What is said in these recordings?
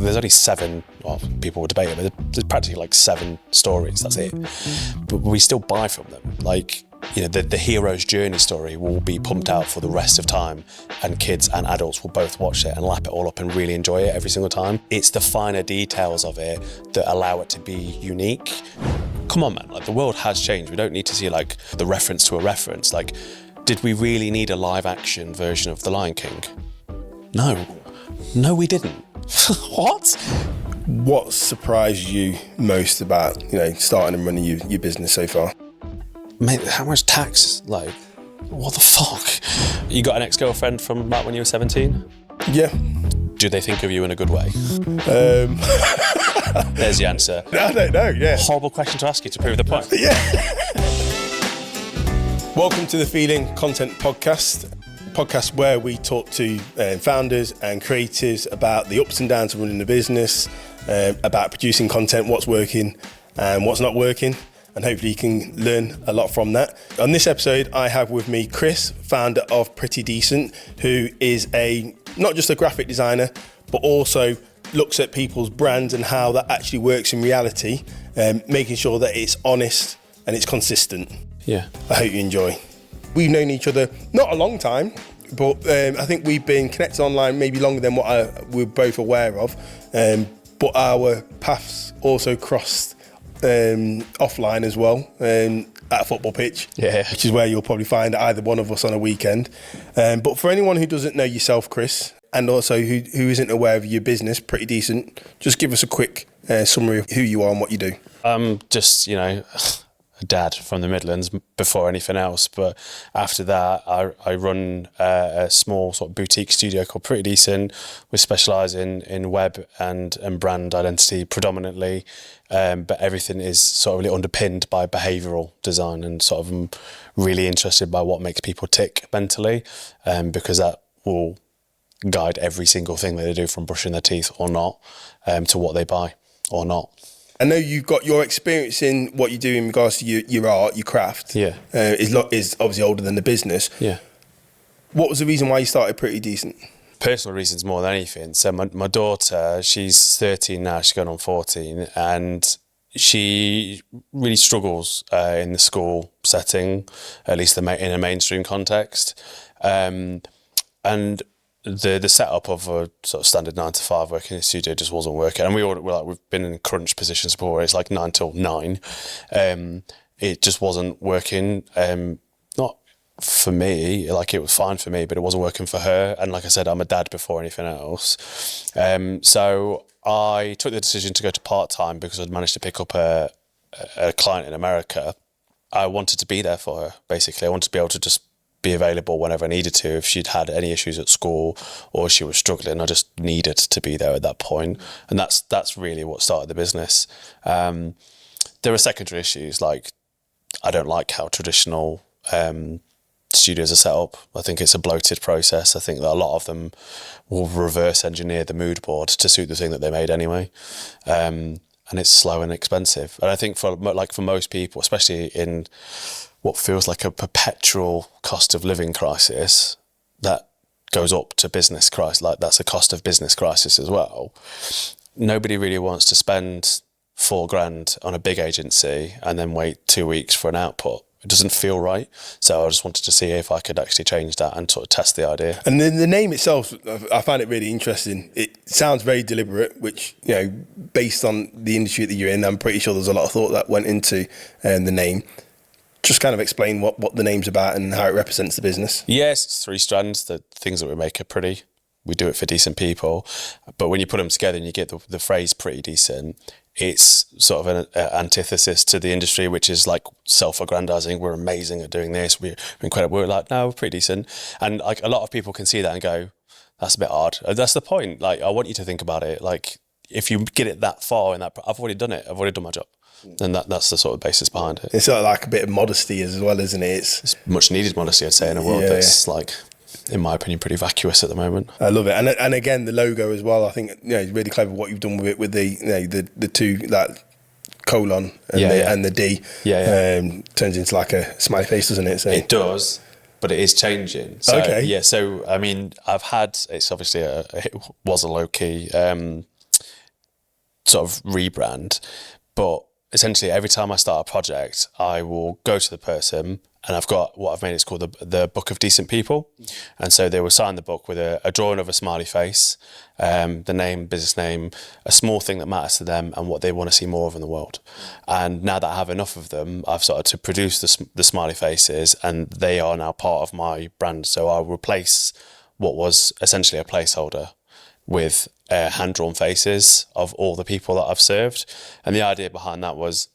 there's only 7, well, people will debate it, but there's practically like 7 stories, that's it. But we still buy from them. Like, you know, the hero's journey story will be pumped out for the rest of time, and kids and adults will both watch it and lap it all up and really enjoy it every single time. It's the finer details of it that allow it to be unique. Come on, man, like the world has changed. We don't need to see like the reference to a reference. Like, did we really need a live action version of The Lion King? No, we didn't. What? What surprised you most about, you know, starting and running your business so far? Mate, how much tax? Like, what the fuck? You got an ex-girlfriend from about when you were 17? Yeah. Do they think of you in a good way? There's the answer. I don't know, yeah. Horrible question to ask you to prove the point. Yeah. Welcome to the Feeling Content Podcast where we talk to founders and creatives about the ups and downs of running the business, about producing content, what's working and what's not working, and hopefully you can learn a lot from that. On this episode, I have with me Chris, founder of Pretty Decent, who is not just a graphic designer, but also looks at people's brands and how that actually works in reality, making sure that it's honest and it's consistent. Yeah. I hope you enjoy. We've known each other not a long time, but I think we've been connected online maybe longer than what we're both aware of. But our paths also crossed offline as well, at a football pitch, yeah, which is where you'll probably find either one of us on a weekend. But for anyone who doesn't know yourself, Chris, and also who isn't aware of your business, Pretty Decent, just give us a quick summary of who you are and what you do. Just, you know, a dad from the Midlands before anything else. But after that, I run a small sort of boutique studio called Pretty Decent. We specialise in web and brand identity predominantly, but everything is sort of really underpinned by behavioural design, and sort of I'm really interested by what makes people tick mentally, because that will guide every single thing that they do, from brushing their teeth or not, to what they buy or not. I know you've got your experience in what you do in regards to your art, your craft. Yeah. Is obviously older than the business. Yeah. What was the reason why you started Pretty Decent? Personal reasons more than anything. So my daughter, she's 13 now, she's going on 14, and she really struggles in the school setting, at least in a mainstream context. And the setup of a sort of standard 9 to 5 working in the studio just wasn't working, and we've been in crunch positions before where it's like 9 till 9. It just wasn't working. Not for me, like it was fine for me, but it wasn't working for her. And like I said, I'm a dad before anything else. So I took the decision to go to part-time because I'd managed to pick up a client in America. I wanted to be there for her, basically. I wanted to be able to just be available whenever I needed to. If she'd had any issues at school or she was struggling, I just needed to be there at that point. And that's really what started the business. There are secondary issues, like I don't like how traditional studios are set up. I think it's a bloated process. I think that a lot of them will reverse engineer the mood board to suit the thing that they made anyway. And it's slow and expensive. And I think for most people, especially in what feels like a perpetual cost of living crisis that goes up to business crisis, like that's a cost of business crisis as well. Nobody really wants to spend $4,000 on a big agency and then wait 2 weeks for an output. It doesn't feel right. So I just wanted to see if I could actually change that and sort of test the idea. And the name itself, I find it really interesting. It sounds very deliberate, which, you know, based on the industry that you're in, I'm pretty sure there's a lot of thought that went into the name. Just kind of explain what the name's about and how it represents the business. Yes, it's 3 strands. The things that we make are pretty. We do it for decent people. But when you put them together and you get the phrase Pretty Decent, it's sort of an antithesis to the industry, which is like self-aggrandizing. We're amazing at doing this. We're incredible. We're like, no, we're pretty decent. And like a lot of people can see that and go, that's a bit odd. That's the point. Like, I want you to think about it. Like, if you get it that far in that, I've already done it. I've already done my job. And that's the sort of basis behind it. It's sort of like a bit of modesty as well, isn't it? It's much needed modesty, I'd say, in a world that's like, in my opinion, pretty vacuous at the moment. I love it, and again the logo as well. I think it's really clever what you've done with it, with the two, that colon and the D. Turns into like a smiley face, doesn't it? So it does, but it is changing. So, So I mean, it's obviously it was a low key. sort of rebrand. But essentially, every time I start a project, I will go to the person, and I've got what I've made, it's called the Book of Decent People. And so they will sign the book with a drawing of a smiley face, the name, business name, a small thing that matters to them and what they want to see more of in the world. And now that I have enough of them, I've started to produce the smiley faces, and they are now part of my brand. So I'll replace what was essentially a placeholder with hand-drawn faces of all the people that I've served. And the idea behind that was,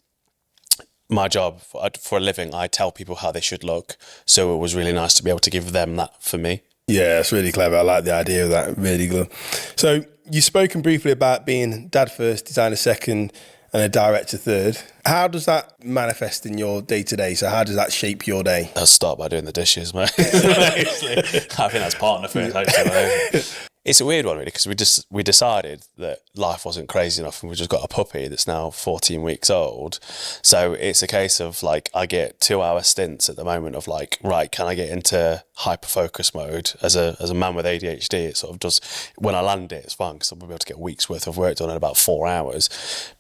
my job for a living, I tell people how they should look. So it was really nice to be able to give them that for me. Yeah, it's really clever. I like the idea of that. Really good. So you've spoken briefly about being dad first, designer second, and a director third. How does that manifest in your day-to-day? So how does that shape your day? I'll start by doing the dishes, mate. I think that's partner first, actually. It's a weird one, really, because we decided that life wasn't crazy enough, and we just got a puppy that's now 14 weeks old. So it's a case of like, I get 2-hour stints at the moment of like, right, can I get into hyper focus mode? As a man with ADHD, it sort of does. When I land it, it's fun because I'll be able to get a week's worth of work done in about 4 hours.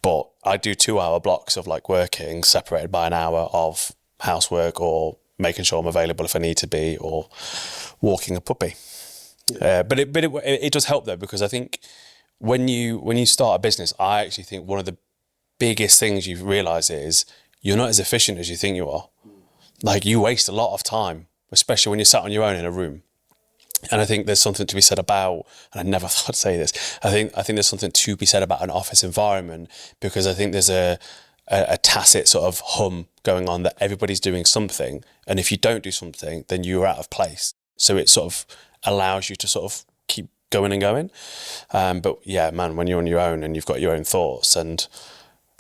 But I do 2-hour blocks of like working, separated by an hour of housework or making sure I'm available if I need to be, or walking a puppy. Yeah. But it does help though, because I think when you start a business, I actually think one of the biggest things you realise is you're not as efficient as you think you are. Like, you waste a lot of time, especially when you're sat on your own in a room. And I think there's something to be said about, and I never thought I'd say this, I think there's something to be said about an office environment, because I think there's a tacit sort of hum going on that everybody's doing something, and if you don't do something, then you're out of place. So it sort of allows you to sort of keep going and going. But yeah, man, when you're on your own and you've got your own thoughts, and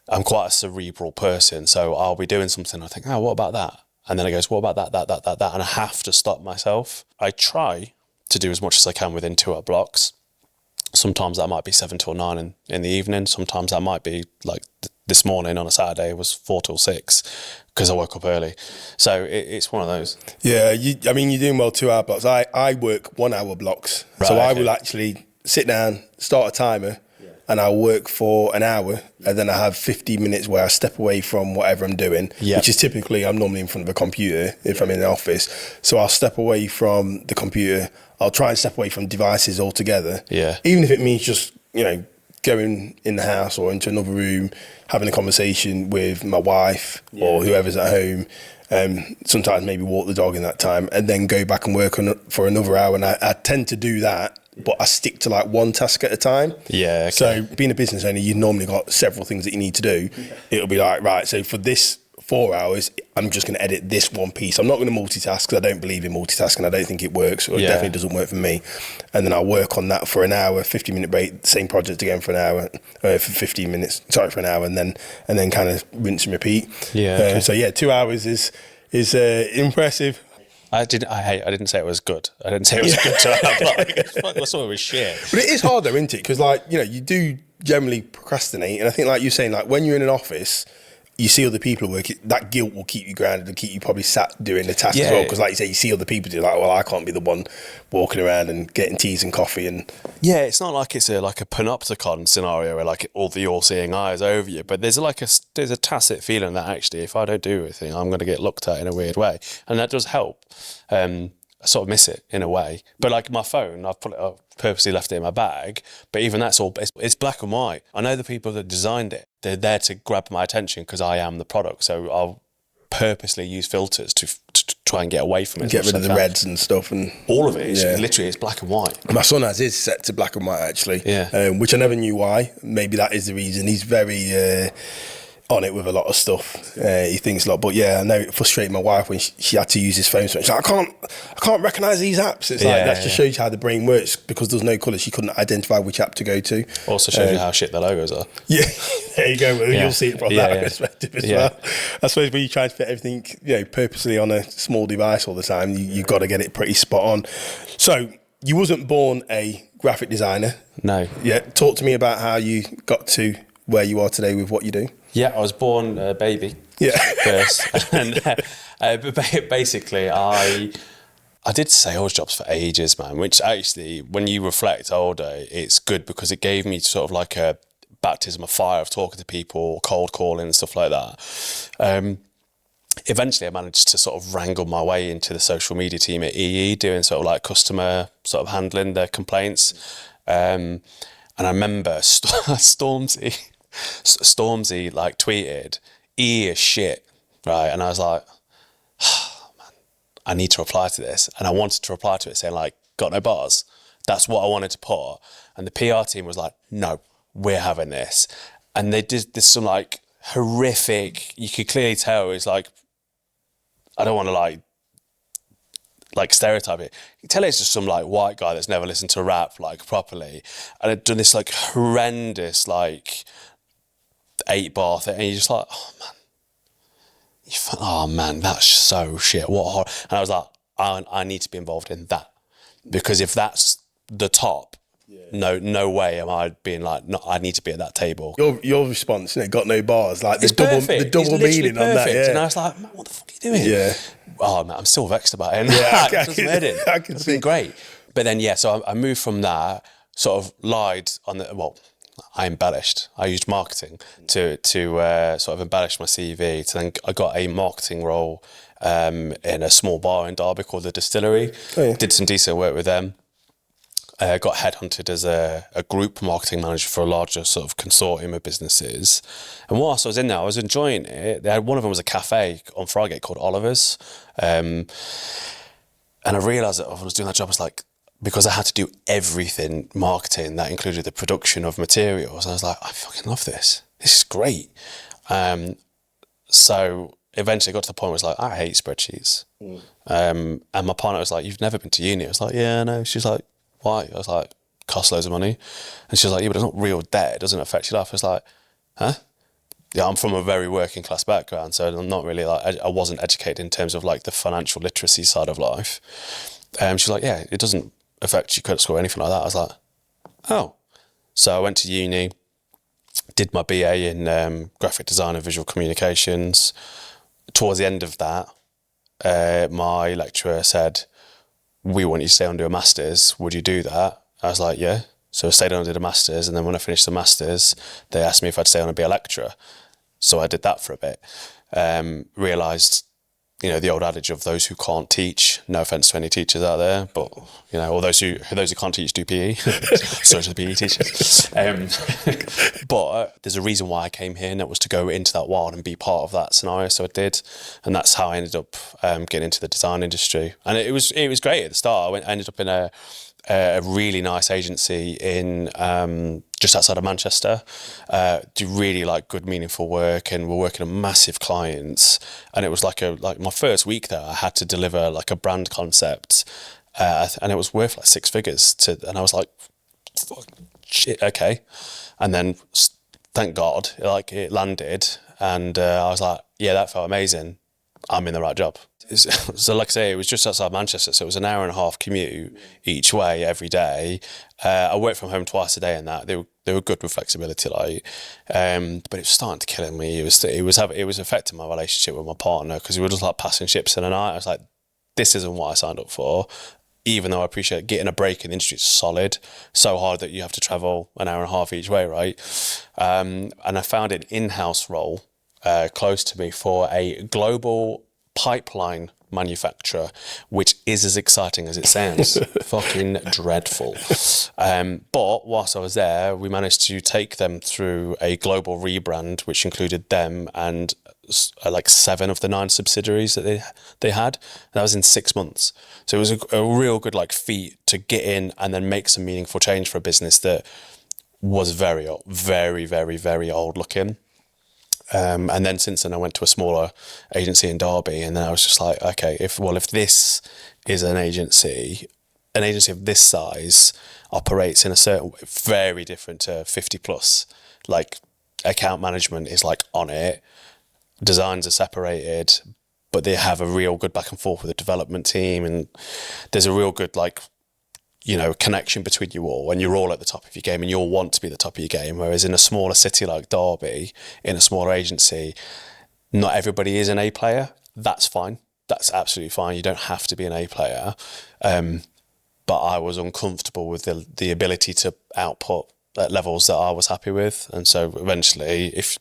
I'm quite a cerebral person, so I'll be doing something, I think, oh, what about that? And then it goes, what about that? And I have to stop myself. I try to do as much as I can within 2-hour blocks. Sometimes that might be 7 till 9 in the evening. Sometimes that might be like this morning on a Saturday, it was 4 till 6 because I woke up early. So it's one of those. Yeah, you're doing well 2-hour blocks. I work 1-hour blocks. Right, so I okay. will actually sit down, start a timer, and I'll work for an hour, and then I have 15 minutes where I step away from whatever I'm doing, which is typically, I'm normally in front of a computer if I'm in the office. So I'll step away from the computer. I'll try and step away from devices altogether. Yeah. Even if it means just, going in the house or into another room, having a conversation with my wife or whoever's at home. Sometimes maybe walk the dog in that time, and then go back and work for another hour. And I tend to do that, but I stick to like one task at a time. Yeah. Okay. So being a business owner, you've normally got several things that you need to do. It'll be like, right, so for this 4 hours, I'm just going to edit this one piece. I'm not going to multitask because I don't believe in multitasking. I don't think it works, or it definitely doesn't work for me. And then I'll work on that for an hour, 15-minute break, same project again for an hour, for 15 minutes, for an hour, and then kind of rinse and repeat. Yeah. Okay. So yeah, 2 hours is impressive. I didn't say it was good. I didn't say it was a good job. That's what it was shit. But it is hard though, isn't it? Because you do generally procrastinate, and I think like you're saying, like when you're in an office, you see other people working, that guilt will keep you grounded and keep you probably sat doing the task as well. Because like you say, you see other people do, like, well, I can't be the one walking around and getting teas and coffee. And yeah, it's not like it's like a panopticon scenario where like all the all-seeing eyes over you, but there's a tacit feeling that actually if I don't do anything, I'm going to get looked at in a weird way, and that does help. I sort of miss it in a way, but like my phone, I've purposely left it in my bag, but even that's all, it's black and white. I know the people that designed it, they're there to grab my attention because I am the product, so I'll purposely use filters to try and get away from it. Get rid of the reds and stuff. And all of it is literally, it's black and white. My son has his set to black and white actually, which I never knew why. Maybe that is the reason. He's very on it with a lot of stuff. He thinks a lot, but yeah, I know it frustrated my wife when she had to use his phone. So she's like, I can't recognise these apps. It's like, that just shows you how the brain works, because there's no colour. She couldn't identify which app to go to. Also shows you how shit the logos are. Yeah, there you go. You'll see it from that perspective as well. I suppose when you try to fit everything, purposely on a small device all the time, you've got to get it pretty spot on. So you wasn't born a graphic designer. No. Yeah. Talk to me about how you got to where you are today with what you do. Yeah, I was born a baby first. And basically, I did sales jobs for ages, man, which actually, when you reflect older, it's good because it gave me sort of like a baptism of fire of talking to people, cold calling and stuff like that. Eventually I managed to sort of wrangle my way into the social media team at EE, doing sort of like customer sort of handling their complaints. And I remember Stormzy like tweeted, EE is shit, right? And I was like, oh, man, I need to reply to this. And I wanted to reply to it saying like, got no bars. That's what I wanted to put. And the PR team was like, no, we're having this. And they did this some like horrific, you could clearly tell it was like, I don't want to like stereotype it. You tell it's just some like white guy that's never listened to rap like properly, and had done this like horrendous like 8-bar thing, and you're just like, oh man, that's so shit. What horror. And I was like, I need to be involved in that, because if that's the top, no way am I being like, no, I need to be at that table. Your response, got no bars, like the perfect. double meaning on that. Yeah. And I was like, man, what the fuck are you doing? Yeah. Oh man, I'm still vexed about it. Yeah, It's been great. But then so I moved from that, sort of lied on I embellished. I used marketing to sort of embellish my CV. So then I got a marketing role in a small bar in Derby called The Distillery. Oh, yeah. Did some decent work with them. Got headhunted as a group marketing manager for a larger sort of consortium of businesses. And whilst I was in there, I was enjoying it. One of them was a cafe on Friargate called Oliver's. And I realised that when I was doing that job, I was like, because I had to do everything marketing, that included the production of materials. And I was like, I fucking love this. This is great. So eventually got to the point where it's like, I hate spreadsheets. And my partner was like, you've never been to uni? I was like, yeah, no. She's like, why? I was like, costs loads of money. And she was like, yeah, but it's not real debt. It doesn't affect your life. I was like, huh? Yeah, I'm from a very working class background, so I'm not really like, I wasn't educated in terms of like the financial literacy side of life. She's like, yeah, it doesn't affect your credit score or anything like that. I was like, oh. So I went to uni, did my BA in graphic design and visual communications. Towards the end of that, my lecturer said, we want you to stay on and do a master's. Would you do that? I was like, yeah. So I stayed on and did a master's. And then when I finished the master's, they asked me if I'd stay on and be a lecturer. So I did that for a bit. Realised, the old adage of those who can't teach, no offence to any teachers out there, but, or those who can't teach do PE. So to the PE teachers. But there's a reason why I came here, and that was to go into that world and be part of that scenario. So I did. And that's how I ended up getting into the design industry. And it was great at the start. I ended up in a really nice agency in just outside of Manchester, do really like good, meaningful work, and we're working on massive clients. And it was like my first week there, I had to deliver like a brand concept, and it was worth like 6 figures and I was like, fuck, shit, okay. And then thank God, like it landed, and I was like, yeah, that felt amazing. I'm in the right job. So like I say, it was just outside Manchester, so it was an 1.5-hour commute each way every day. I worked from home twice a day, and that they were good with flexibility, like. But it was starting to kill me. It was affecting my relationship with my partner, because we were just like passing ships in the night. I was like, this isn't what I signed up for. Even though I appreciate getting a break in the industry, it's solid. So hard that you have to travel 1.5 hours each way, right? And I found an in-house role close to me for a global pipeline manufacturer, which is as exciting as it sounds. Fucking dreadful. But whilst I was there, we managed to take them through a global rebrand, which included them and like 7 of the 9 subsidiaries that they had. That was in 6 months. So it was a real good like feat to get in and then make some meaningful change for a business that was very, very, very, very old looking. And then since then I went to a smaller agency in Derby, and then I was just like, okay, if this is an agency of this size operates in a certain way, very different to 50 plus, like account management is like on it, designs are separated, but they have a real good back and forth with the development team, and there's a real good like, connection between you all, and you're all at the top of your game and you all want to be the top of your game. Whereas in a smaller city like Derby, in a smaller agency, not everybody is an A player. That's fine. That's absolutely fine. You don't have to be an A player. But I was uncomfortable with the ability to output at levels that I was happy with. And so eventually, if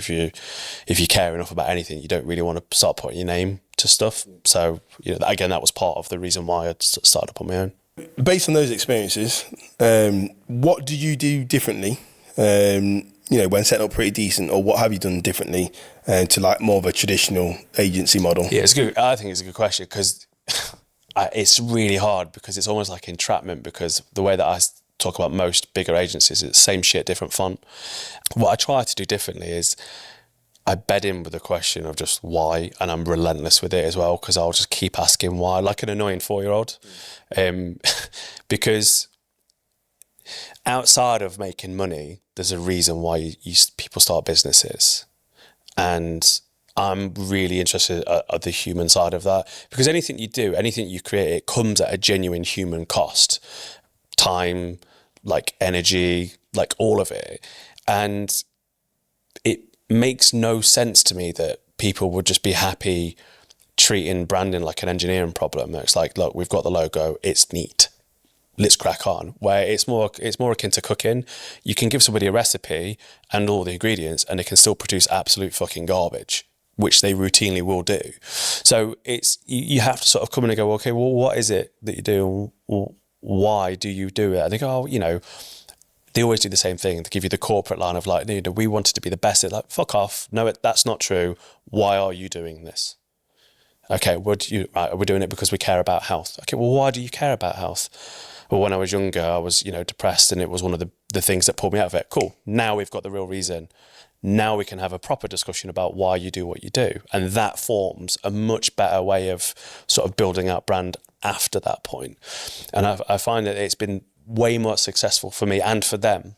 you care enough about anything, you don't really want to start putting your name to stuff. So again, that was part of the reason why I started up on my own. Based on those experiences, what do you do differently? When setting up Pretty Decent, or what have you done differently to like more of a traditional agency model? Yeah, it's good. I think it's a good question because it's really hard, because it's almost like entrapment, because the way that I talk about most bigger agencies, it's same shit, different font. What I try to do differently is I bed in with the question of just why, and I'm relentless with it as well, because I'll just keep asking why, like an annoying 4-year-old. Because outside of making money, there's a reason why people start businesses. And I'm really interested at the human side of that, because anything you do, anything you create, it comes at a genuine human cost. Time, like energy, like all of it. And it makes no sense to me that people would just be happy treating branding like an engineering problem. It's like, look, we've got the logo, it's neat, let's crack on. Where it's more akin to cooking. You can give somebody a recipe and all the ingredients, and they can still produce absolute fucking garbage, which they routinely will do. So it's you have to sort of come in and go, okay, well, what is it that you do? Why do you do it? And they go, they always do the same thing. They give you the corporate line of like, we wanted to be the best. It's like, fuck off. No, that's not true. Why are you doing this? Okay, we're doing it because we care about health. Okay, well, why do you care about health? Well, when I was younger, I was, depressed, and it was one of the things that pulled me out of it. Cool. Now we've got the real reason. Now we can have a proper discussion about why you do what you do. And that forms a much better way of sort of building out brand after that point. And I find that it's been way more successful for me and for them,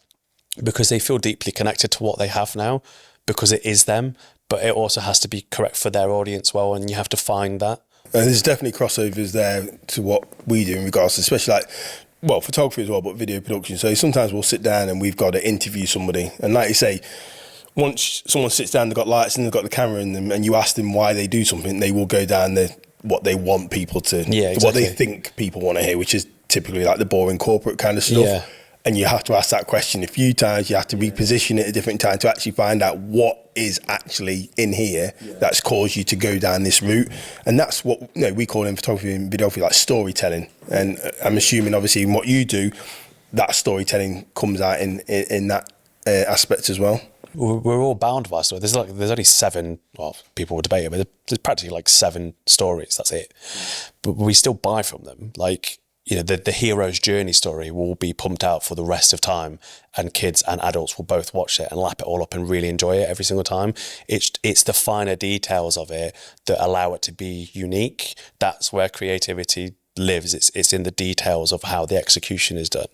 because they feel deeply connected to what they have now, because it is them, but it also has to be correct for their audience well, and you have to find that. And there's definitely crossovers there to what we do in regards to, especially photography as well, but video production. So sometimes we'll sit down and we've got to interview somebody, and like you say, once someone sits down, they've got lights and they've got the camera in them, and you ask them why they do something, they will go down what they want people to, exactly. What they think people want to hear, which is typically like the boring corporate kind of stuff. Yeah. And you have to ask that question a few times. You have to reposition it at a different time to actually find out what is actually in here that's caused you to go down this route. And that's what we call in photography and videography like storytelling. And I'm assuming, obviously, in what you do, that storytelling comes out in that aspect as well. We're all bound by story. There's only 7. Well, people will debate it, but there's practically like 7 stories. That's it. But we still buy from them. Like, the hero's journey story will be pumped out for the rest of time, and kids and adults will both watch it and lap it all up and really enjoy it every single time. It's the finer details of it that allow it to be unique. That's where creativity lives. It's in the details of how the execution is done.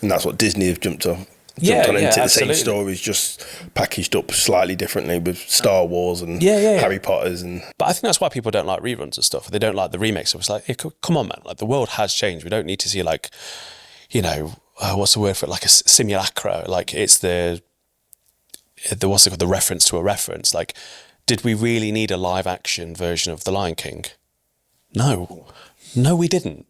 And that's what Disney have jumped on. Absolutely. The same stories, just packaged up slightly differently with Star Wars and Harry Potter's. But I think that's why people don't like reruns and stuff. They don't like the remakes. It's like, hey, come on, man. Like, the world has changed. We don't need to see what's the word for it? Like a simulacra. Like, it's the reference to a reference. Like, did we really need a live action version of The Lion King? No, we didn't.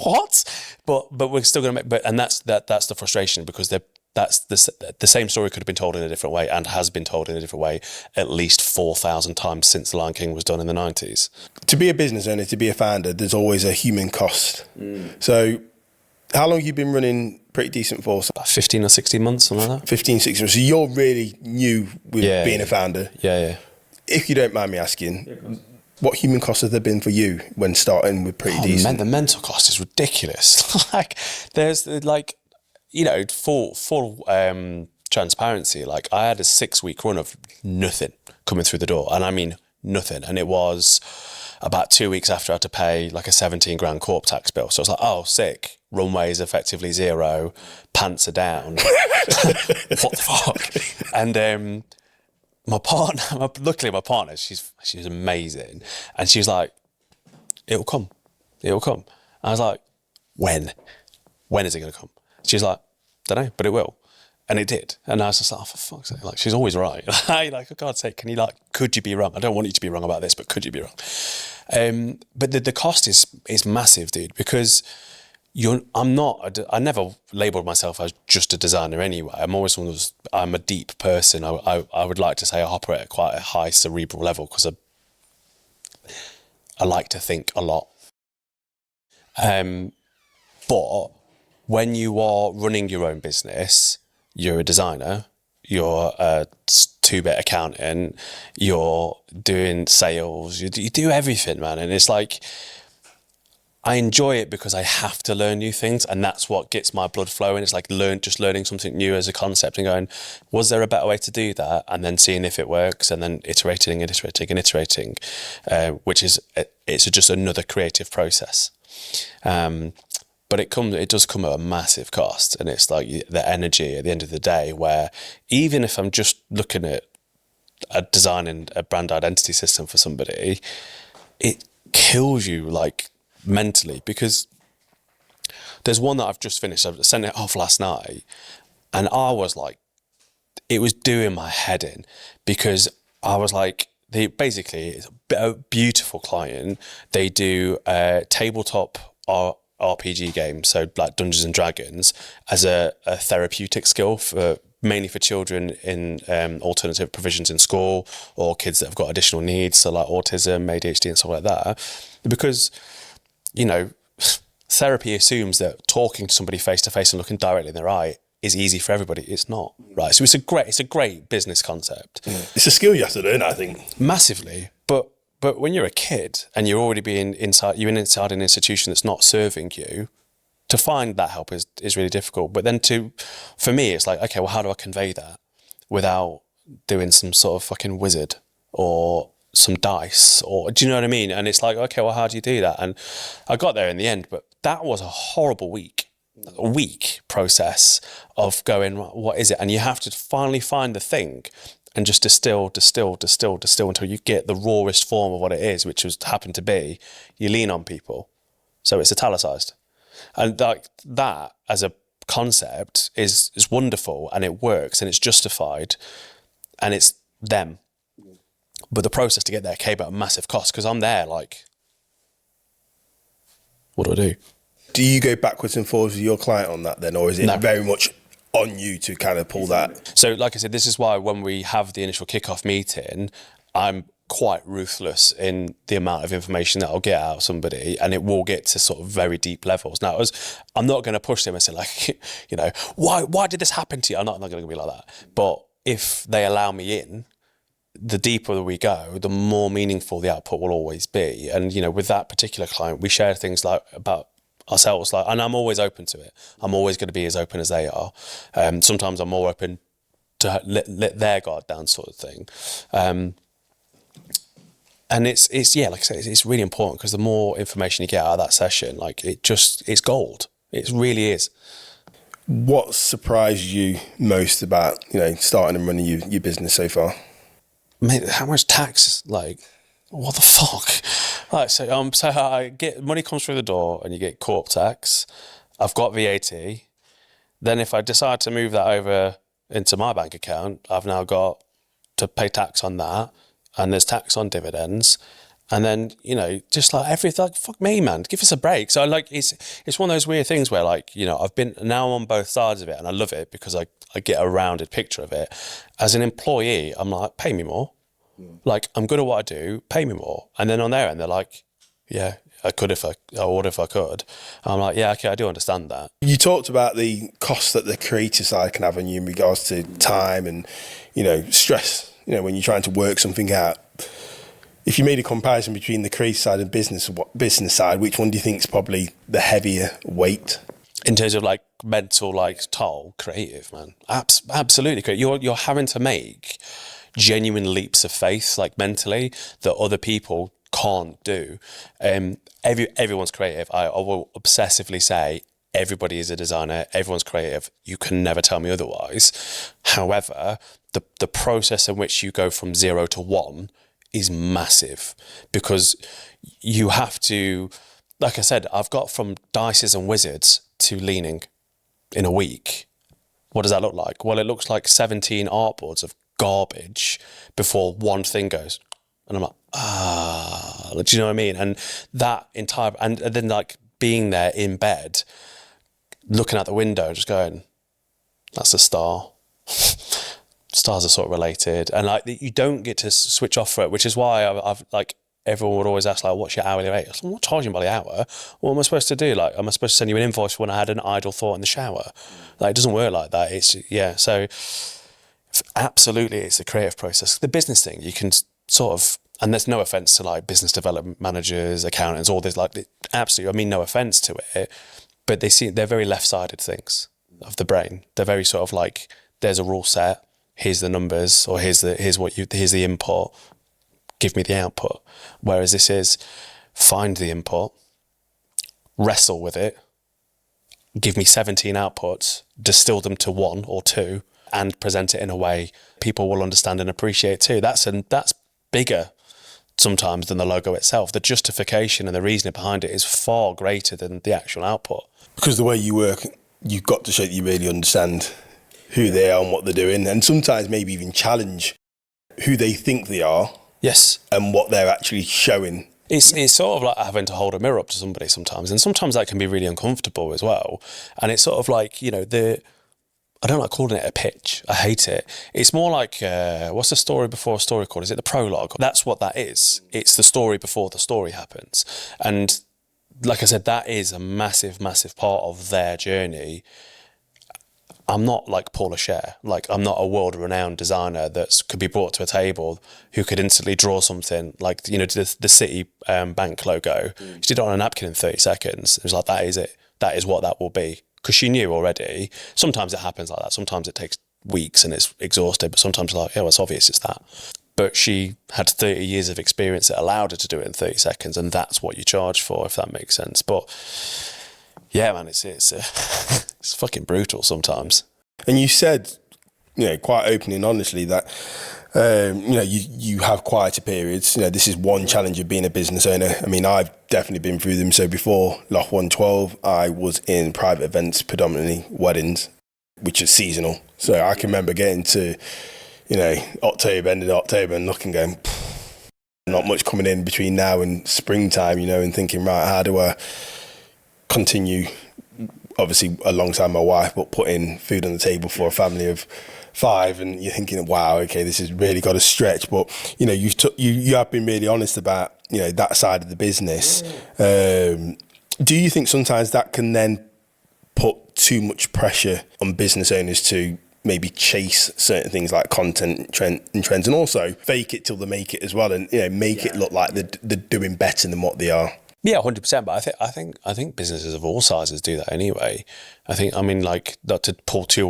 What? But we're still going to make. And that's the frustration, because that's the same story could have been told in a different way, and has been told in a different way at least 4,000 times since The Lion King was done in the 90s. To be a business owner, to be a founder, there's always a human cost. So how long have you been running Pretty Decent for? About 15 or 16 months, something like that. 15, 16 months. So you're really new with being a founder. Yeah. If you don't mind me asking, what human costs have there been for you when starting with Pretty Decent? The mental cost is ridiculous. Like, there's like, full transparency. Like, I had a 6-week run of nothing coming through the door, and I mean nothing. And it was about 2 weeks after I had to pay like a 17 grand corp tax bill. So I was like, oh, sick. Runway is effectively 0. Pants are down. What the fuck? And my partner, luckily my partner, she's amazing. And she was like, it'll come. I was like, when? When is it going to come? She's like, don't know, but it will. And it did. And I was just like, oh, for fuck's sake, like, she's always right. Like, for God's sake, could you be wrong? I don't want you to be wrong about this, but could you be wrong? But the cost is massive, dude, because I never labelled myself as just a designer anyway. I'm always I'm a deep person. I would like to say I operate at quite a high cerebral level because I like to think a lot. But when you are running your own business, you're a designer, you're a two-bit accountant, you're doing sales, you do everything, man. And it's like, I enjoy it because I have to learn new things, and that's what gets my blood flowing. It's like just learning something new as a concept and going, was there a better way to do that? And then seeing if it works, and then iterating, which is, it's just another creative process. But it does come at a massive cost, and it's like the energy at the end of the day, where even if I'm just looking at designing a brand identity system for somebody, it kills you like mentally, because there's one that I've just finished. I sent it off last night, and I was like, it was doing my head in, because I was like, it's a beautiful client. They do tabletop RPG games, so like Dungeons and Dragons, as a therapeutic skill mainly for children in alternative provisions in school, or kids that have got additional needs, so like autism, ADHD and stuff like that. Because, you know, therapy assumes that talking to somebody face to face and looking directly in their eye is easy for everybody. It's not, right? So it's a great business concept. Yeah. It's a skill you have to learn, I think. Massively. But when you're a kid and you're already inside an institution that's not serving you, to find that help is really difficult. But then for me, it's like, okay, well, how do I convey that without doing some sort of fucking wizard or some dice, or do you know what I mean? And it's like, okay, well, how do you do that? And I got there in the end, but that was a horrible week process of going, what is it? And you have to finally find the thing and just distill until you get the rawest form of what it is, which happened to be, you lean on people. So it's italicized. And like that as a concept is wonderful, and it works, and it's justified, and it's them. But the process to get there came at a massive cost, because I'm there like, what do I do? Do you go backwards and forwards with your client on that then, or is it very much on you to kind of pull that? So like I said, this is why when we have the initial kickoff meeting, I'm quite ruthless in the amount of information that I'll get out of somebody, and it will get to sort of very deep levels. Now, I'm not going to push them and say like, you know, why did this happen to you? I'm not going to be like that. But if they allow me in, the deeper we go, the more meaningful the output will always be. And, you know, with that particular client, we share things like about ourselves, like, and I'm always open to it. I'm always going to be as open as they are. Sometimes I'm more open to let their guard down, sort of thing. And it's like I said, it's really important, because the more information you get out of that session, like it's gold. It really is. What surprised you most about, you know, starting and running your business so far? Mate, how much tax? Like, what the fuck? Like, so I get money comes through the door, and you get corp tax. I've got VAT. Then if I decide to move that over into my bank account, I've now got to pay tax on that, and there's tax on dividends. And then, you know, just like everything, like, fuck me, man, give us a break. So like, it's one of those weird things where, like, you know, now I'm on both sides of it, and I love it because I get a rounded picture of it. As an employee, I'm like, pay me more. Like, I'm good at what I do, pay me more. And then on their end, they're like, yeah, I would if I could. And I'm like, yeah, okay, I do understand that. You talked about the costs that the creative side can have on you in regards to time and, you know, stress, you know, when you're trying to work something out. If you made a comparison between the creative side and business side, which one do you think is probably the heavier weight? In terms of like mental, like toll, creative, man. Absolutely creative. You're having to make genuine leaps of faith, like mentally, that other people can't do. Everyone's creative. I will obsessively say everybody is a designer. Everyone's creative. You can never tell me otherwise. However, the process in which you go from 0 to 1 is massive, because you have to, like I said, I've got from dices and wizards to leaning in a week. What does that look like? Well, it looks like 17 artboards of garbage before one thing goes. And I'm like, do you know what I mean? And that entire, and then like being there in bed, looking out the window, just going, that's a star. Stars are sort of related, and like you don't get to switch off for it, which is why I've like everyone would always ask like, what's your hourly rate? I'm not charging by the hour. What am I supposed to do? Like, am I supposed to send you an invoice when I had an idle thought in the shower? Like, it doesn't work like that. It's so absolutely, it's the creative process. The business thing, you can sort of, and there's no offense to like business development managers, accountants, all this, like absolutely, I mean no offense to it, but they're very left-sided things of the brain. They're very sort of like, there's a rule set, here's the numbers, or here's the input, give me the output. Whereas this is find the input, wrestle with it, give me 17 outputs, distill them to 1 or 2, and present it in a way people will understand and appreciate too. That's bigger sometimes than the logo itself. The justification and the reasoning behind it is far greater than the actual output. Because the way you work, you've got to show that you really understand who they are and what they're doing, and sometimes maybe even challenge who they think they are. Yes. And what they're actually showing. It's sort of like having to hold a mirror up to somebody sometimes, and sometimes that can be really uncomfortable as well. And it's sort of like, you know, I don't like calling it a pitch. I hate it. It's more like, what's the story before a story called? Is it the prologue? That's what that is. It's the story before the story happens. And like I said, that is a massive, massive part of their journey. I'm not like Paul O'Shea. Like, I'm not a world-renowned designer that could be brought to a table who could instantly draw something like, you know, the City bank logo. She did it on a napkin in 30 seconds. It was like, that is it. That is what that will be. Because she knew already. Sometimes it happens like that. Sometimes it takes weeks and it's exhausted. But sometimes like, yeah, well, it's obvious it's that. But she had 30 years of experience that allowed her to do it in 30 seconds. And that's what you charge for, if that makes sense. But yeah, man, it's it's fucking brutal sometimes. And you said, you know, quite openly and honestly that, you know, you have quieter periods. You know, this is one challenge of being a business owner. I mean, I've definitely been through them. So before Loft 112, I was in private events, predominantly weddings, which is seasonal. So I can remember getting to, you know, end of October and looking, going, not much coming in between now and springtime, you know, and thinking, right, how do I continue, obviously alongside my wife, but putting food on the table for a family of 5, and you're thinking, wow, okay, this has really got to stretch. But you know, you have been really honest about, you know, that side of the business. Do you think sometimes that can then put too much pressure on business owners to maybe chase certain things like content trends, and also fake it till they make it as well, and you know, make it look like they're doing better than what they are? Yeah, 100%. But I think businesses of all sizes do that anyway. I mean, like, not to pull too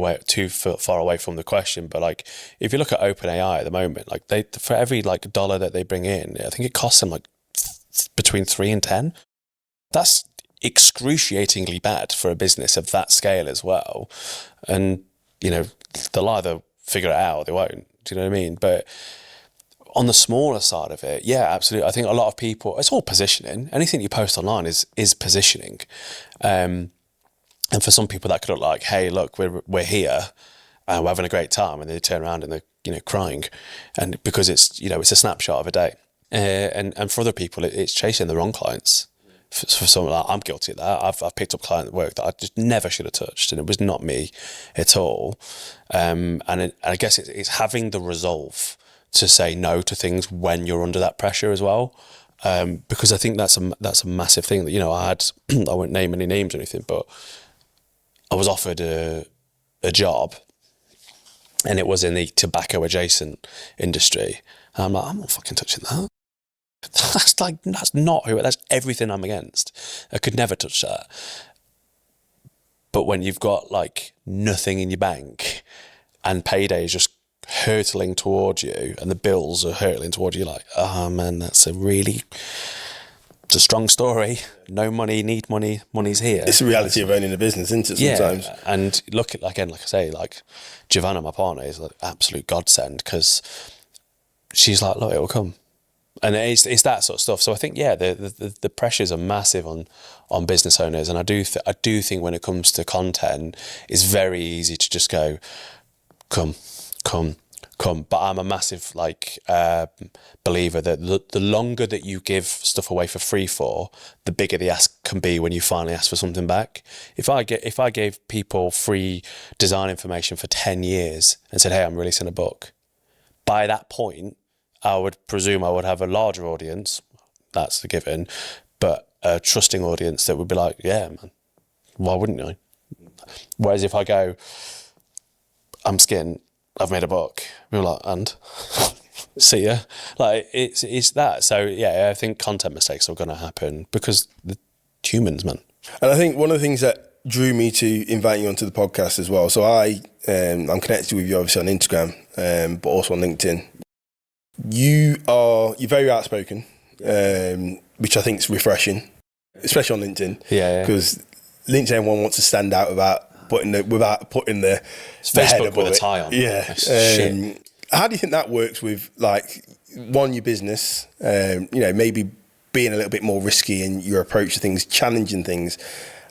far away from the question, but like, if you look at OpenAI at the moment, like for every like dollar that they bring in, I think it costs them like between 3 and 10. That's excruciatingly bad for a business of that scale as well. And you know, they'll either figure it out or they won't. Do you know what I mean? But on the smaller side of it, yeah, absolutely. I think a lot of people, it's all positioning. Anything you post online is positioning. And for some people that could look like, hey, look, we're here and we're having a great time, and they turn around and they're, you know, crying. And because it's, you know, it's a snapshot of a day. And for other people, it's chasing the wrong clients. For someone like, I'm guilty of that. I've picked up client work that I just never should have touched, and it was not me at all. And I guess it's having the resolve to say no to things when you're under that pressure as well, because I think that's a massive thing. That, you know, I won't name any names or anything, but I was offered a job, and it was in the tobacco adjacent industry, and I'm like, I'm not fucking touching that. That's everything I'm against. I could never touch that. But when you've got like nothing in your bank and payday is just hurtling towards you and the bills are hurtling towards you, like, oh man, it's a strong story. No money, need money, money's here. It's the reality of owning a business, isn't it, sometimes? Yeah, and look at, again, like I say, like Giovanna, my partner, is an absolute godsend, because she's like, look, it will come. And it's that sort of stuff. So I think, yeah, the pressures are massive on business owners, and I do think when it comes to content, it's very easy to just go, come, come. But I'm a massive believer that the longer that you give stuff away for free for, the bigger the ask can be when you finally ask for something back. If I gave people free design information for 10 years and said, hey, I'm releasing a book, by that point, I would presume I would have a larger audience. That's the given, but a trusting audience that would be like, yeah, man, why wouldn't I? Whereas if I go, I'm Skin, I've made a book, people are like, and see ya. Like it's that. So yeah, I think content mistakes are going to happen because the humans, man. And I think one of the things that drew me to invite you onto the podcast as well. So I'm connected with you obviously on Instagram, but also on LinkedIn. You're very outspoken, which I think is refreshing, especially on LinkedIn. Yeah. Because LinkedIn one wants to stand out without putting the head Facebook above with a it. tie on. Yeah. Shit. How do you think that works with your business? Maybe being a little bit more risky in your approach to things, challenging things.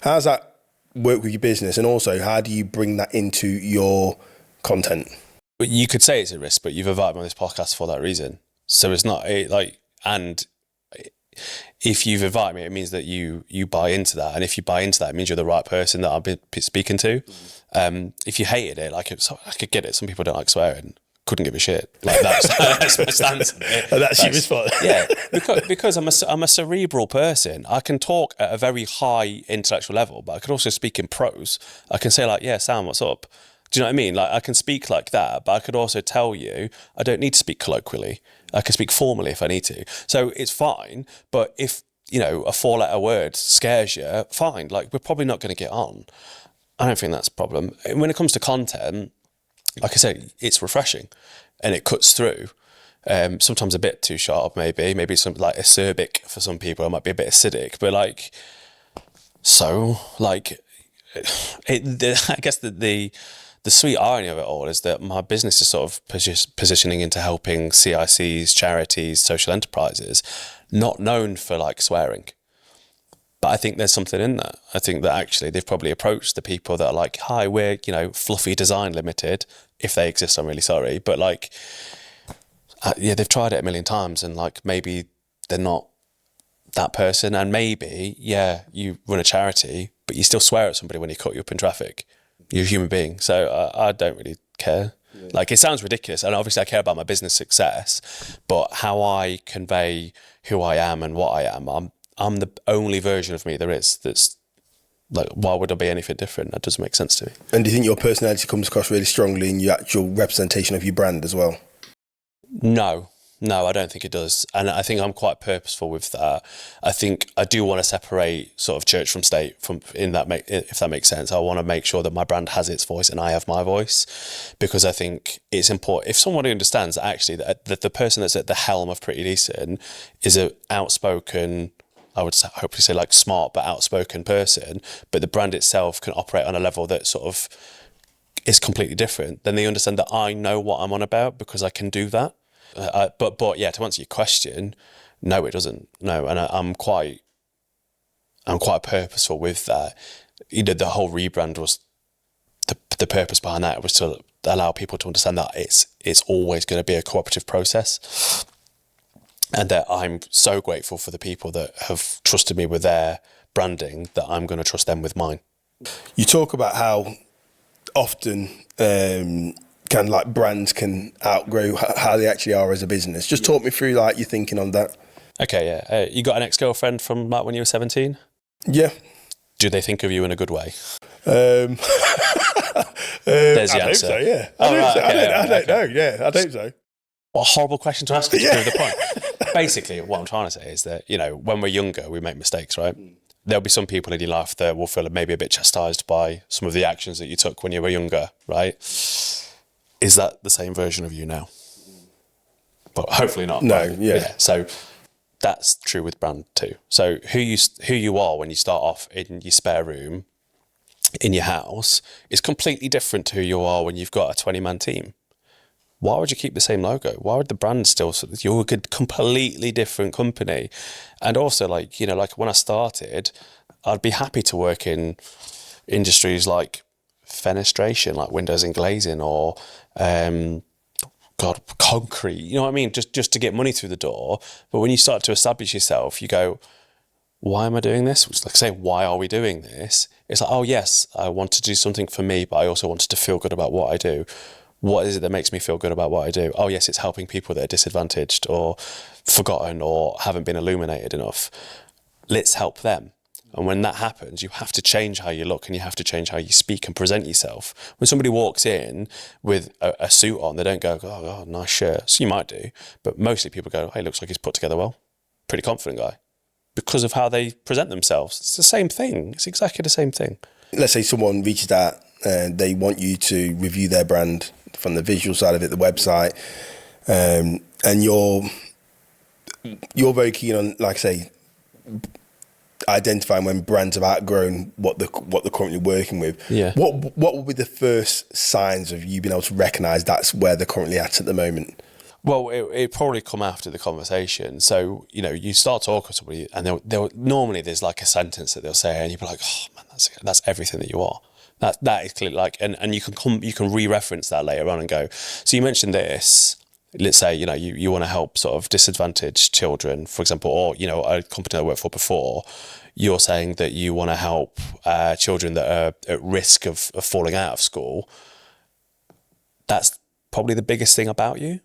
How does that work with your business? And also, how do you bring that into your content? But you could say it's a risk, but you've invited me on this podcast for that reason. So it's not and if you've invited me, it means that you buy into that. And if you buy into that, it means you're the right person that I'll be speaking to. If you hated it, I could get it. Some people don't like swearing. Couldn't give a shit. Like that's my stance. That's your response. Yeah, because I'm a cerebral person. I can talk at a very high intellectual level, but I could also speak in prose. I can say yeah, Sam, what's up? Do you know what I mean? I can speak like that, but I could also tell you I don't need to speak colloquially. I can speak formally if I need to. So it's fine. But if, a 4-letter word scares you, fine. We're probably not going to get on. I don't think that's a problem. And when it comes to content, like I said, it's refreshing and it cuts through. Sometimes a bit too sharp, maybe some acerbic for some people. It might be a bit acidic, but I guess the sweet irony of it all is that my business is sort of positioning into helping CICs, charities, social enterprises, not known for swearing. But I think there's something in that. I think that actually they've probably approached the people that are like, hi, we're, Fluffy Design Limited. If they exist, I'm really sorry. But they've tried it a million times and maybe they're not that person. And maybe, you run a charity, but you still swear at somebody when you cut you up in traffic. You're a human being. So I don't really care. Yeah. It sounds ridiculous. And obviously I care about my business success, but how I convey who I am and what I am, I'm the only version of me there is. That's why would I be anything different? That doesn't make sense to me. And do you think your personality comes across really strongly in your actual representation of your brand as well? No, I don't think it does. And I think I'm quite purposeful with that. I think I do want to separate sort of church from state if that makes sense. I want to make sure that my brand has its voice and I have my voice, because I think it's important. If someone understands actually that the person that's at the helm of Pretty Decent is an outspoken, I would hopefully say smart but outspoken person, but the brand itself can operate on a level that sort of is completely different, then they understand that I know what I'm on about because I can do that. But yeah, to answer your question, no, it doesn't. No, and I'm quite purposeful with that. The whole rebrand was the purpose behind that was to allow people to understand that it's always going to be a cooperative process, and that I'm so grateful for the people that have trusted me with their branding that I'm going to trust them with mine. You talk about how often brands can outgrow how they actually are as a business. Just talk me through your thinking on that. Okay, yeah. You got an ex-girlfriend from when you were 17? Yeah. Do they think of you in a good way? There's the answer. I hope so, yeah. I don't know, yeah, I hope so. What a horrible question to ask to prove the point. Basically, what I'm trying to say is that, when we're younger, we make mistakes, right? There'll be some people in your life that will feel maybe a bit chastised by some of the actions that you took when you were younger, right? Is that the same version of you now? But hopefully not. No, right? yeah. So that's true with brand too. So who you are when you start off in your spare room in your house is completely different to who you are when you've got a 20-man team. Why would you keep the same logo? Why would the brand still? You're a completely different company. And also, when I started, I'd be happy to work in industries like fenestration, like windows and glazing, or God, concrete, you know what I mean? Just to get money through the door. But when you start to establish yourself, you go, why am I doing this? Which is like saying, why are we doing this? It's like, oh yes, I want to do something for me, but I also wanted to feel good about what I do. What is it that makes me feel good about what I do? Oh yes, it's helping people that are disadvantaged or forgotten or haven't been illuminated enough. Let's help them. And when that happens, you have to change how you look and you have to change how you speak and present yourself. When somebody walks in with a suit on, they don't go, oh, God, nice shirt. So you might do, but mostly people go, hey, looks like he's put together well. Pretty confident guy. Because of how they present themselves. It's the same thing. It's exactly the same thing. Let's say someone reaches out and they want you to review their brand from the visual side of it, the website, and you're very keen on, like I say, identifying when brands have outgrown what they're currently working with. Yeah. What would be the first signs of you being able to recognise that's where they're currently at the moment? Well, it probably come after the conversation. So, you know, you start talking to somebody and they'll normally there's like a sentence that they'll say and you'll be like, oh man, that's everything that you are. That is clearly like, and you can re-reference that later on and go, so you mentioned this, let's say, you know, you want to help sort of disadvantaged children, for example, or, you know, a company I worked for before, you're saying that you want to help children that are at risk of falling out of school. That's probably the biggest thing about you.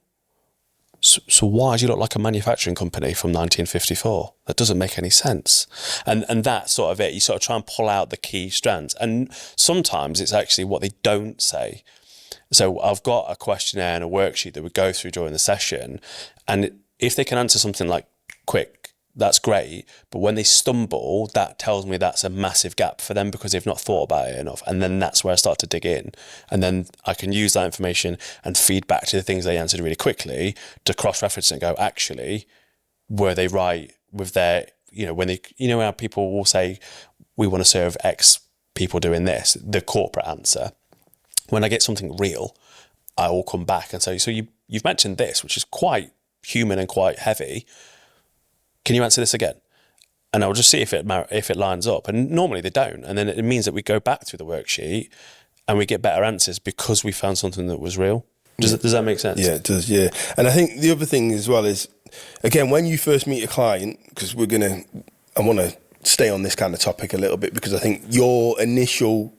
So why do you look like a manufacturing company from 1954? That doesn't make any sense. And that's sort of it. You sort of try and pull out the key strands. And sometimes it's actually what they don't say. So I've got a questionnaire and a worksheet that we go through during the session. And if they can answer something like quick, that's great. But when they stumble, that tells me that's a massive gap for them because they've not thought about it enough. And then that's where I start to dig in. And then I can use that information and feed back to the things they answered really quickly to cross-reference and go, actually, were they right with their, you know, when they, you know, how people will say, we want to serve X people doing this, the corporate answer. When I get something real, I will come back and say, so you've mentioned this, which is quite human and quite heavy. Can you answer this again? And I'll just see if it lines up. And normally they don't. And then it means that we go back through the worksheet and we get better answers because we found something that was real. Does that make sense? Yeah, it does, yeah. And I think the other thing as well is, again, when you first meet a client, because I want to stay on this kind of topic a little bit, because I think your initial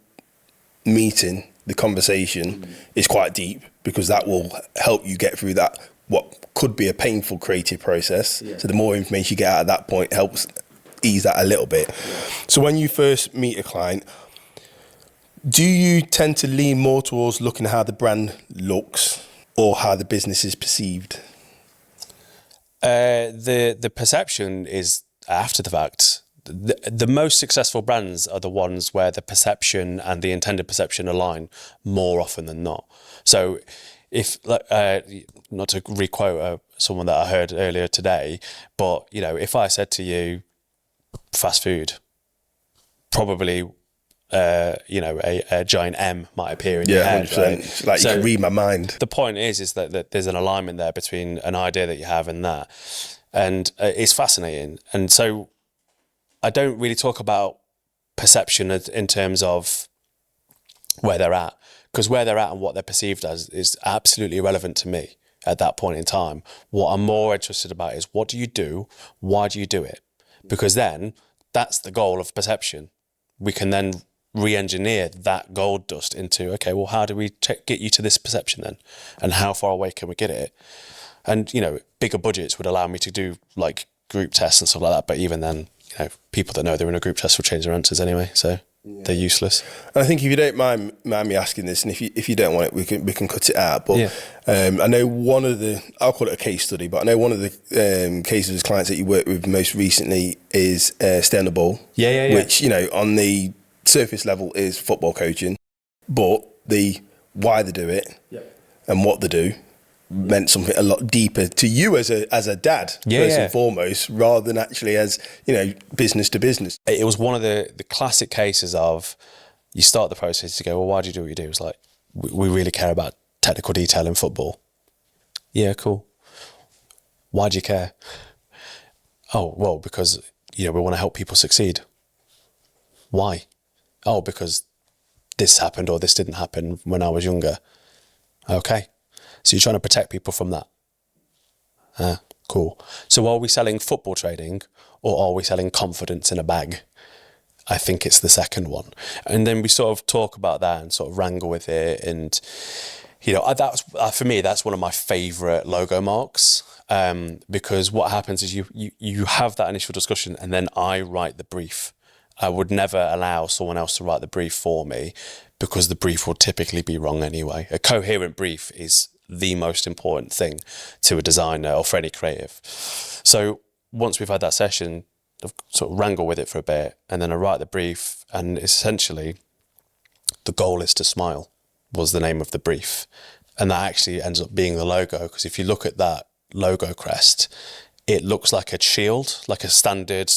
meeting, the conversation is quite deep, because that will help you get through that, what could be a painful creative process. Yeah. So the more information you get out at that point helps ease that a little bit. Yeah. So when you first meet a client, do you tend to lean more towards looking at how the brand looks or how the business is perceived? The perception is after the fact. The most successful brands are the ones where the perception and the intended perception align more often than not. So if, not to requote someone that I heard earlier today, but, you know, if I said to you, fast food, probably, you know, a giant M might appear in your head. 100%. Right? Like, so you can read my mind. The point is that there's an alignment there between an idea that you have and that. And it's fascinating. And so I don't really talk about perception in terms of where they're at, because where they're at and what they're perceived as is absolutely irrelevant to me at that point in time. What I'm more interested about is, what do you do? Why do you do it? Because then that's the goal of perception. We can then re-engineer that gold dust into, okay, well, how do we get you to this perception then? And how far away can we get it? And, you know, bigger budgets would allow me to do like group tests and stuff like that. But even then, you know, people that know they're in a group test will change their answers anyway. So they're useless. And I think if you don't mind me asking this, and if you don't want it, we can cut it out. But yeah. I know one of the, I'll call it a case study, but I know one of the cases of clients that you worked with most recently is Stay on the Ball. Yeah. Which, you know, on the surface level is football coaching, but the why they do it and what they do meant something a lot deeper to you as a dad, first and foremost, rather than actually as, you know, business to business. It was one of the classic cases of, you start the process, you go, well, why do you do what you do? It's like, we really care about technical detail in football. Yeah, cool. Why do you care? Oh, well, because, you know, we want to help people succeed. Why? Oh, because this happened or this didn't happen when I was younger. Okay. So you're trying to protect people from that. Cool. So are we selling football trading, or are we selling confidence in a bag? I think it's the second one. And then we sort of talk about that and sort of wrangle with it. And, you know, that's for me, that's one of my favourite logo marks, because what happens is you have that initial discussion and then I write the brief. I would never allow someone else to write the brief for me, because the brief will typically be wrong anyway. A coherent brief is the most important thing to a designer or for any creative. So once we've had that session, I've sort of wrangle with it for a bit, and then I write the brief, and essentially the goal is to smile was the name of the brief. And that actually ends up being the logo, because if you look at that logo crest, it looks like a shield, like a standard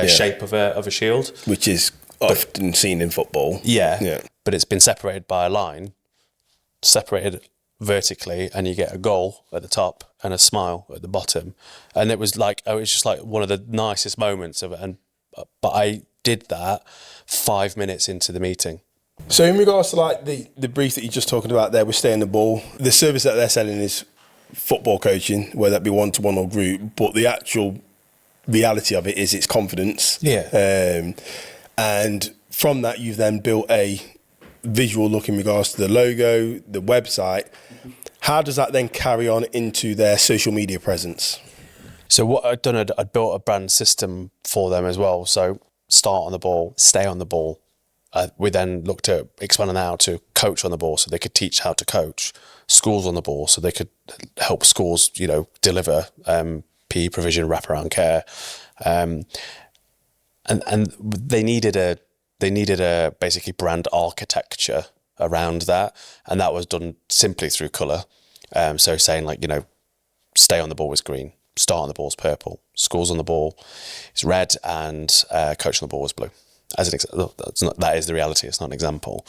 shape of a shield. Which is often seen in football. Yeah. But it's been separated by a line, separated vertically, and you get a goal at the top and a smile at the bottom. And it was just like one of the nicest moments of it. But I did that 5 minutes into the meeting. So in regards to like the brief that you're just talking about there with Stay on the Ball, the service that they're selling is football coaching, whether that be one-to-one or group, but the actual reality of it is it's confidence. Yeah. And from that, you've then built a visual look in regards to the logo, the website. How does that then carry on into their social media presence? So what I'd done, I'd built a brand system for them as well. So start on the ball, stay on the ball. We then looked at expanding that out to coach on the ball, so they could teach how to coach. Schools on the ball, so they could help schools, you know, deliver PE provision, wraparound care. And they needed a basically brand architecture around that, and that was done simply through colour. So saying like, you know, stay on the ball was green, start on the ball is purple, schools on the ball is red, and coach on the ball was blue. As an example, that is the reality. It's not an example.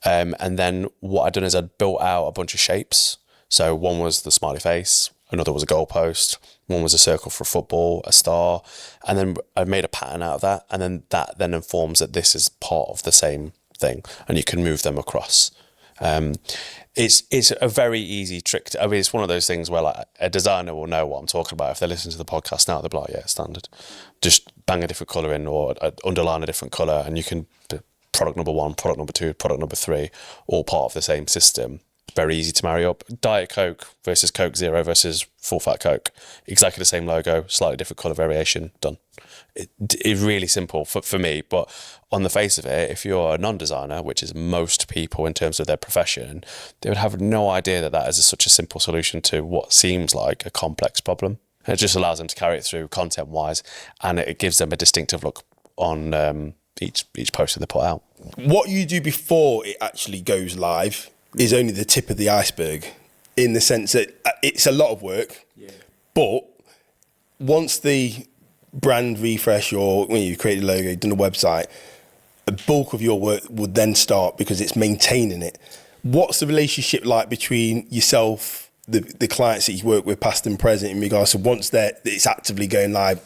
And then what I'd done is I'd built out a bunch of shapes. So one was the smiley face, another was a goalpost, one was a circle for football, a star, and then I made a pattern out of that, and then that then informs that this is part of the same thing, and you can move them across. It's a very easy trick. I mean, it's one of those things where like a designer will know what I'm talking about if they listen to the podcast now. They'll be like, yeah, standard. Just bang a different colour in, or underline a different colour, and you can product number 1, product number 2, product number 3, all part of the same system. Very easy to marry up. Diet Coke versus Coke Zero versus full fat Coke. Exactly the same logo, slightly different colour variation, done. It's really simple for me, but on the face of it, if you're a non-designer, which is most people in terms of their profession, they would have no idea that is such a simple solution to what seems like a complex problem. And it just allows them to carry it through content-wise, and it gives them a distinctive look on each post that they put out. What you do before it actually goes live is only the tip of the iceberg, in the sense that it's a lot of work, but once the brand refresh, or when you create a logo, you've done a website, a bulk of your work would then start, because it's maintaining it. What's the relationship like between yourself, the clients that you work with, past and present, in regards to once it's actively going live?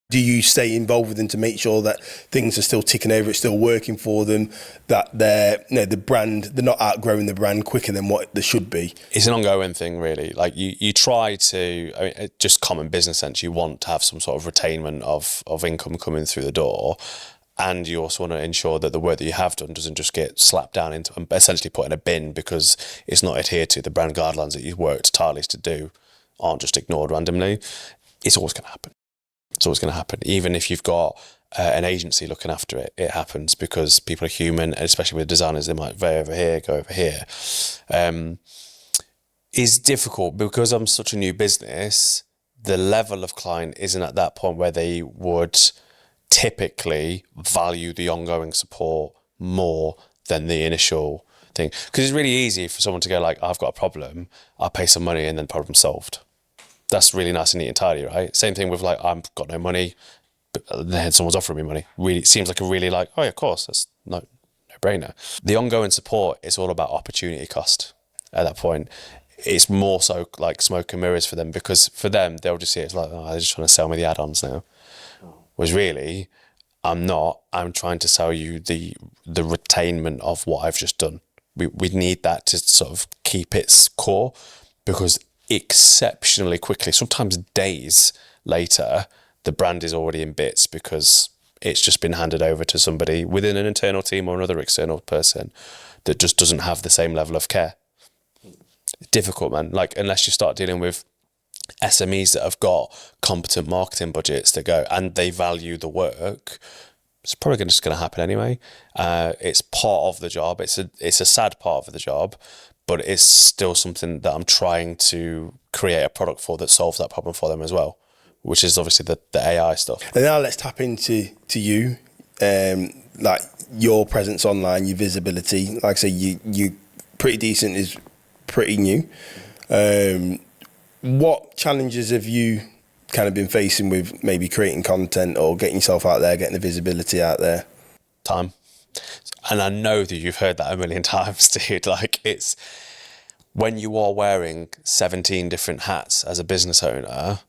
Do you stay involved with them to make sure that things are still ticking over, it's still working for them, that they're not outgrowing the brand quicker than what they should be? It's an ongoing thing, really. Like you try to, I mean, just common business sense, you want to have some sort of retainment of income coming through the door. And you also want to ensure that the work that you have done doesn't just get slapped down into and essentially put in a bin because it's not adhered to. The brand guidelines that you've worked tirelessly to do aren't just ignored randomly. It's always going to happen. It's always going to happen. Even if you've got an agency looking after it, it happens because people are human, and especially with designers, they might veer over here, go over here. It's difficult because I'm such a new business. The level of client isn't at that point where they would typically value the ongoing support more than the initial thing. Because it's really easy for someone to go like, I've got a problem, I'll pay some money and then problem solved. That's really nice and neat and tidy, right? Same thing with like, I've got no money, but then someone's offering me money. Really, it seems like a really like, oh yeah, of course, that's no brainer. The ongoing support is all about opportunity cost at that point. It's more so like smoke and mirrors for them, because for them, they'll just see it as like, oh, they're just trying to sell me the add-ons now. Whereas really, I'm trying to sell you the retainment of what I've just done. we need that to sort of keep its core, because exceptionally quickly, sometimes days later, the brand is already in bits because it's just been handed over to somebody within an internal team or another external person that just doesn't have the same level of care. It's difficult, man. Like, unless you start dealing with SMEs that have got competent marketing budgets that go and they value the work, it's probably just going to happen anyway. It's part of the job. It's a sad part of the job, but it's still something that I'm trying to create a product for that solves that problem for them as well, which is obviously the AI stuff. And now let's tap into you, like your presence online, your visibility. Like I say, you pretty decent is pretty new. What challenges have you kind of been facing with maybe creating content or getting yourself out there, getting the visibility out there? Time. And I know that you've heard that a million times, dude. Like, it's when you are wearing 17 different hats as a business owner,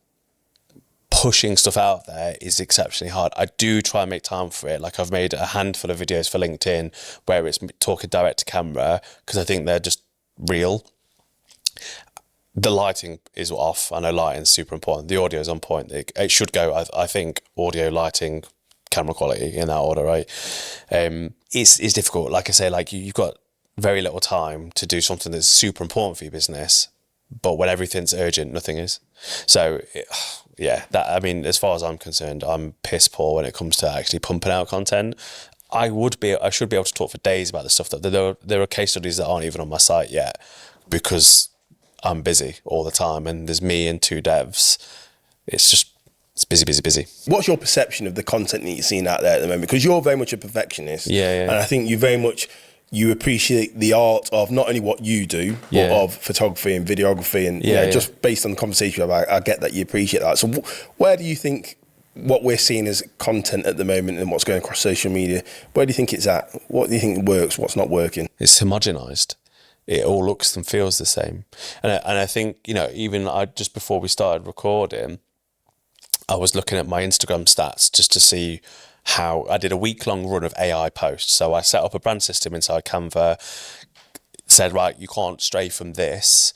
pushing stuff out there is exceptionally hard. I do try and make time for it. Like, I've made a handful of videos for LinkedIn where it's talking direct to camera because I think they're just real. The lighting is off. I know lighting's super important. The audio is on point. It should go, I think, audio, lighting, camera quality in that order, right? It's difficult. Like I say, like you've got very little time to do something that's super important for your business, but when everything's urgent, nothing is. So yeah, that, I mean, as far as I'm concerned, I'm piss poor when it comes to actually pumping out content. I should be able to talk for days about the stuff that there are case studies that aren't even on my site yet because I'm busy all the time and there's me and 2 devs. It's busy. What's your perception of the content that you're seeing out there at the moment? Because you're very much a perfectionist. Yeah. And I think you appreciate the art of not only what you do, but of photography and videography. And just based on the conversation, I get that you appreciate that. So where do you think what we're seeing as content at the moment and what's going across social media, where do you think it's at? What do you think works? What's not working? It's homogenized. It all looks and feels the same. And I think, even just before we started recording, I was looking at my Instagram stats just to see how I did a week-long run of AI posts. So I set up a brand system inside Canva, said, right, you can't stray from this.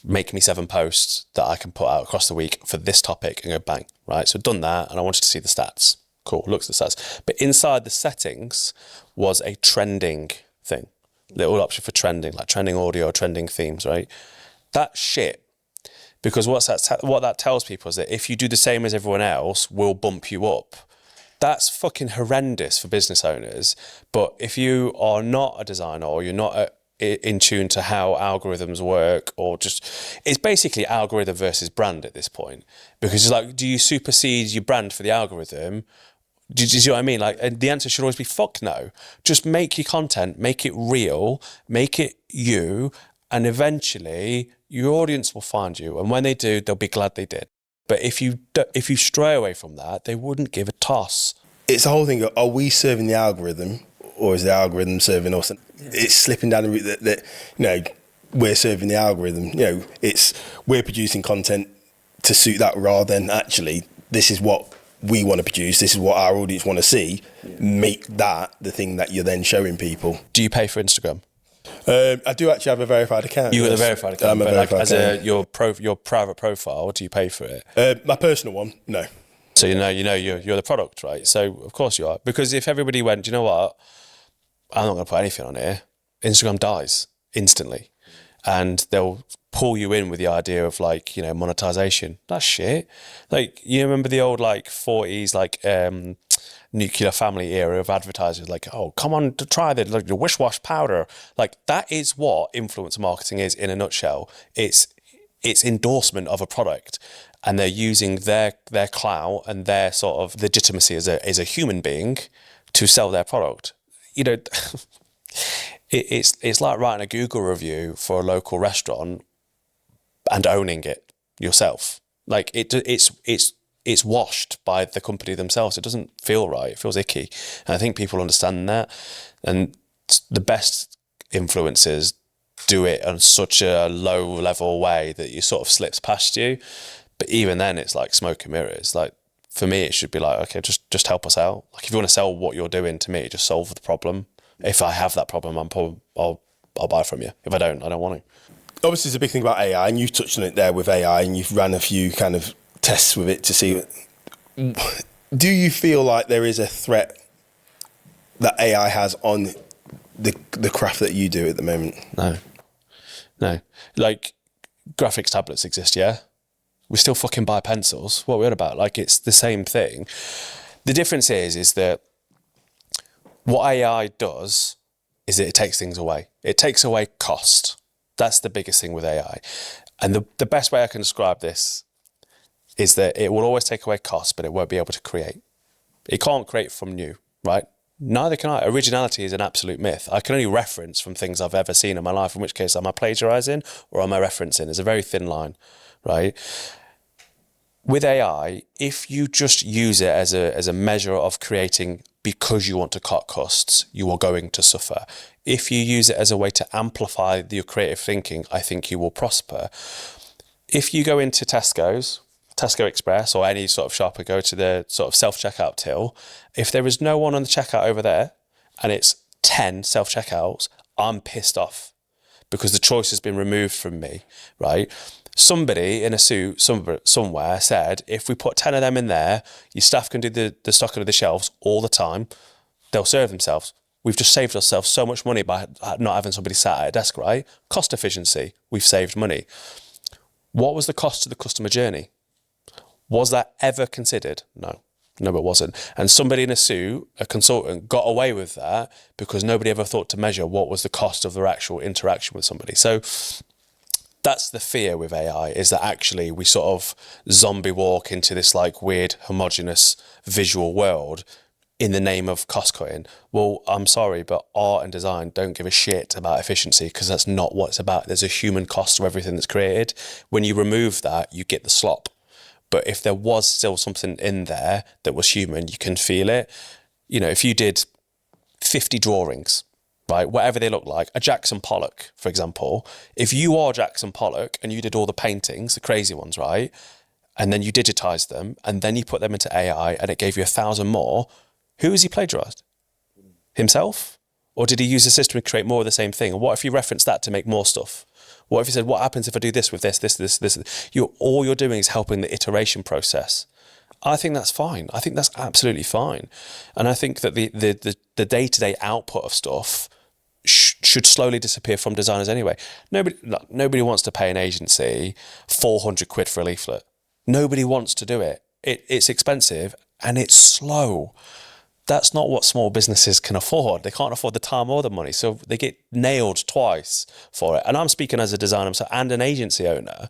Make me 7 posts that I can put out across the week for this topic and go bang, right? So I've done that and I wanted to see the stats. Cool, looks at the stats. But inside the settings was a trending thing. Little option for trending, like trending audio, trending themes, right? That shit. Because what that tells people is that if you do the same as everyone else, we'll bump you up. That's fucking horrendous for business owners. But if you are not a designer or you're not in tune to how algorithms work, or it's basically algorithm versus brand at this point. Because it's like, do you supersede your brand for the algorithm? Do you see what I mean? Like, and the answer should always be fuck no. Just make your content, make it real, make it you, and eventually your audience will find you. And when they do, they'll be glad they did. But if you stray away from that, they wouldn't give a toss. It's the whole thing of, are we serving the algorithm or is the algorithm serving us? It's slipping down the route that we're serving the algorithm. We're producing content to suit that rather than actually this is what we want to produce, this is what our audience want to see. Make that the thing that you're then showing people. Do you pay for Instagram? I do actually have a verified account. You got a verified account? I'm a verified account. Your private profile, do you pay for it? My personal one, no. So you're the product, right? So of course you are. Because if everybody went, do you know what? I'm not going to put anything on here. Instagram dies instantly. And they'll pull you in with the idea of monetization. That's shit. Like, you remember the old 40s nuclear family era of advertisers, oh, come on to try the wish wash powder. Like, that is what influencer marketing is in a nutshell. It's endorsement of a product, and they're using their clout and their sort of legitimacy as a human being to sell their product. It's like writing a Google review for a local restaurant and owning it yourself. Like, it's washed by the company themselves. It doesn't feel right. It feels icky. And I think people understand that. And the best influencers do it on such a low level way that it sort of slips past you. But even then, it's like smoke and mirrors. Like, for me, it should be like, okay, just help us out. Like, if you want to sell what you're doing to me, just solve the problem. If I have that problem, I'll I'll buy from you. If I don't, I don't want to. Obviously, there's a big thing about AI, and you've touched on it there with AI, and you've ran a few kind of tests with it to see. Do you feel like there is a threat that AI has on the craft that you do at the moment? No. Like, graphics tablets exist, yeah? We still fucking buy pencils. What are we on about? Like, it's the same thing. The difference is that what AI does is that it takes things away. It takes away cost. That's the biggest thing with AI. And the best way I can describe this is that it will always take away cost, but it won't be able to create. It can't create from new, right? Neither can I. Originality is an absolute myth. I can only reference from things I've ever seen in my life, in which case am I plagiarizing or am I referencing? There's a very thin line, right? With AI, if you just use it as a measure of creating because you want to cut costs, you are going to suffer. If you use it as a way to amplify your creative thinking, I think you will prosper. If you go into Tesco Express or any sort of shop and go to the sort of self-checkout till, if there is no one on the checkout over there and it's 10 self-checkouts, I'm pissed off because the choice has been removed from me, right? Somebody in a suit somewhere said, if we put 10 of them in there, your staff can do the stocking of the shelves all the time. They'll serve themselves. We've just saved ourselves so much money by not having somebody sat at a desk, right? Cost efficiency, we've saved money. What was the cost to the customer journey? Was that ever considered? No, it wasn't. And somebody in a suit, a consultant, got away with that because nobody ever thought to measure what was the cost of their actual interaction with somebody. So that's the fear with AI, is that actually we sort of zombie walk into this like weird homogenous visual world in the name of cost cutting. Well, I'm sorry, but art and design don't give a shit about efficiency because that's not what it's about. There's a human cost to everything that's created. When you remove that, you get the slop. But if there was still something in there that was human, you can feel it. You know, if you did 50 drawings, right, whatever they look like, a Jackson Pollock, for example, if you are Jackson Pollock and you did all the paintings, the crazy ones, right, and then you digitized them and then you put them into AI and it gave you 1,000 more, who has he plagiarized? Himself? Or did he use a system to create more of the same thing? And what if you referenced that to make more stuff? What if you said, what happens if I do this with this? All you're doing is helping the iteration process. I think that's fine. I think that's absolutely fine. And I think that the day-to-day output of stuff should slowly disappear from designers anyway. Nobody wants to pay an agency 400 quid for a leaflet. Nobody wants to do it. It's expensive and it's slow. That's not what small businesses can afford. They can't afford the time or the money. So they get nailed twice for it. And I'm speaking as a designer and an agency owner.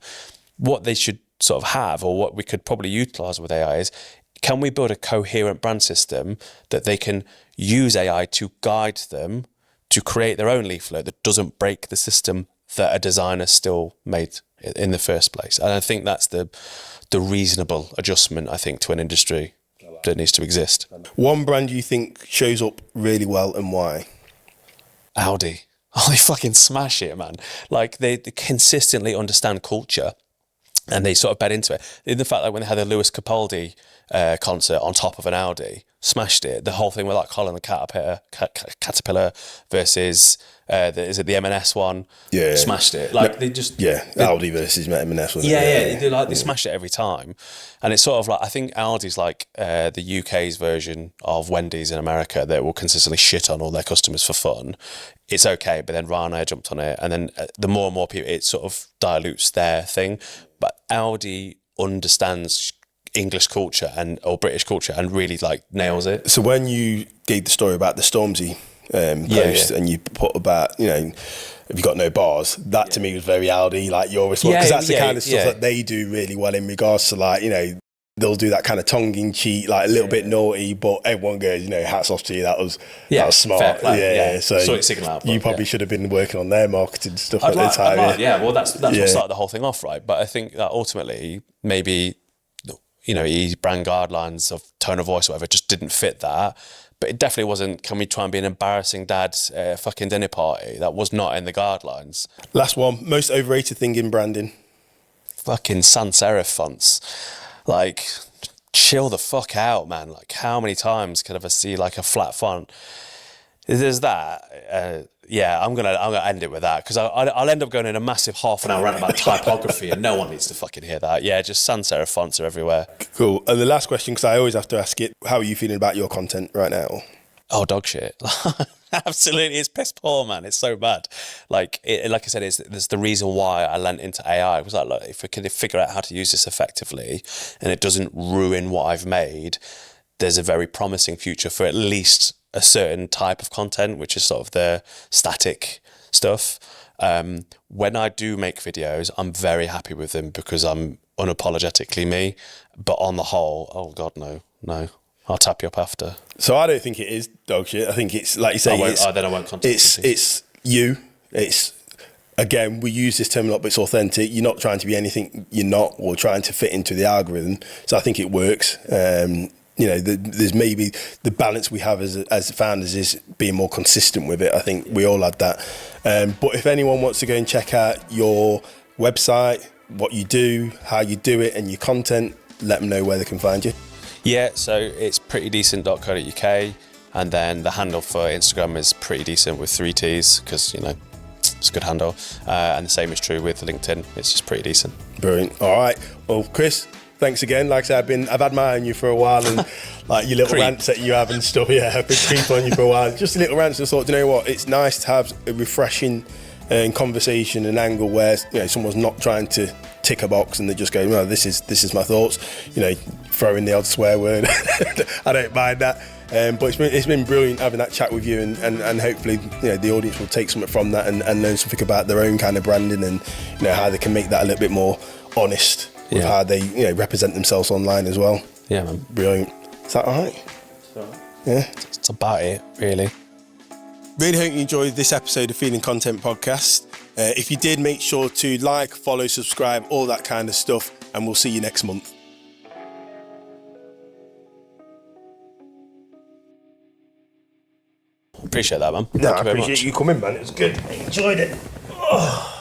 What they should sort of have, or what we could probably utilize with AI, is can we build a coherent brand system that they can use AI to guide them to create their own leaflet that doesn't break the system that a designer still made in the first place? And I think that's the reasonable adjustment, I think, to an industry that needs to exist. One brand you think shows up really well and why? Audi. Oh, they fucking smash it, man. Like they consistently understand culture and they sort of bed into it. In the fact that when they had the Lewis Capaldi concert on top of an Audi, smashed it. The whole thing with like Colin the Caterpillar versus is it the M&S one? Yeah, smashed it. Like they just Audi versus M&S. They smash it every time, and it's sort of like I think Aldi's like the UK's version of Wendy's in America that will consistently shit on all their customers for fun. It's okay, but then Ryanair jumped on it, and then the more and more people, it sort of dilutes their thing. But Audi understands English culture or British culture and really like nails it. So when you gave the story about the Stormzy post and you put about, you know, if you got no bars, that to me was very Audi, like your response, because that's the kind of stuff that they do really well in regards to, like, you know, they'll do that kind of tongue-in-cheek, like a little bit naughty, but everyone goes, you know, hats off to you, that was smart. So you probably should have been working on their marketing stuff at the time. Well, that's what started the whole thing off, right? But I think that ultimately maybe, you know, his brand guidelines of tone of voice or whatever just didn't fit that. But it definitely wasn't, can we try and be an embarrassing dad fucking dinner party? That was not in the guidelines. Last one, most overrated thing in branding? Fucking sans serif fonts. Like, chill the fuck out, man. Like, how many times could I ever see like a flat font? There's that. Yeah, I'm gonna end it with that because I'll end up going in a massive half an hour rant about typography, and no one needs to fucking hear that. Yeah, just sans serif fonts are everywhere. Cool. And the last question, because I always have to ask it, how are you feeling about your content right now? Oh, dog shit. Absolutely, it's piss poor, man. It's so bad. Like I said, there's the reason why I lent into AI. It was like, look, if we could figure out how to use this effectively and it doesn't ruin what I've made, there's a very promising future for at least a certain type of content, which is sort of the static stuff. When I do make videos, I'm very happy with them because I'm unapologetically me. But on the whole, oh God, no. I'll tap you up after. So I don't think it is dog shit. I think it's, like you say, then I won't contact you. It's you. It's, again, we use this term a lot, but it's authentic. You're not trying to be anything you're not, or trying to fit into the algorithm. So I think it works. There's maybe the balance we have as founders is being more consistent with it. I think we all had that. But if anyone wants to go and check out your website, what you do, how you do it, and your content, let them know where they can find you. Yeah, so it's prettydecent.co.uk, and then the handle for Instagram is prettydecent with 3 T's because, it's a good handle. And the same is true with LinkedIn. It's just Pretty Decent. Brilliant. All right. Well, Chris, thanks again. Like I said, I've had my eye on you for a while, and like your little rants that you have and stuff. Yeah, I've been creep on you for a while. Just a little rants. I thought, you know what? It's nice to have a refreshing conversation, an angle where someone's not trying to tick a box and they just go, no, this is my thoughts. Throw in the odd swear word. I don't mind that. But it's been brilliant having that chat with you, and hopefully the audience will take something from that and learn something about their own kind of branding and how they can make that a little bit more honest with how they represent themselves online as well. Yeah, man. Brilliant. Is that all right? Yeah. It's about it, really. Really hope you enjoyed this episode of Feeling Content Podcast. If you did, make sure to like, follow, subscribe, all that kind of stuff, and we'll see you next month. Appreciate that, man. No, I appreciate you coming, man. It was good. I enjoyed it. Oh.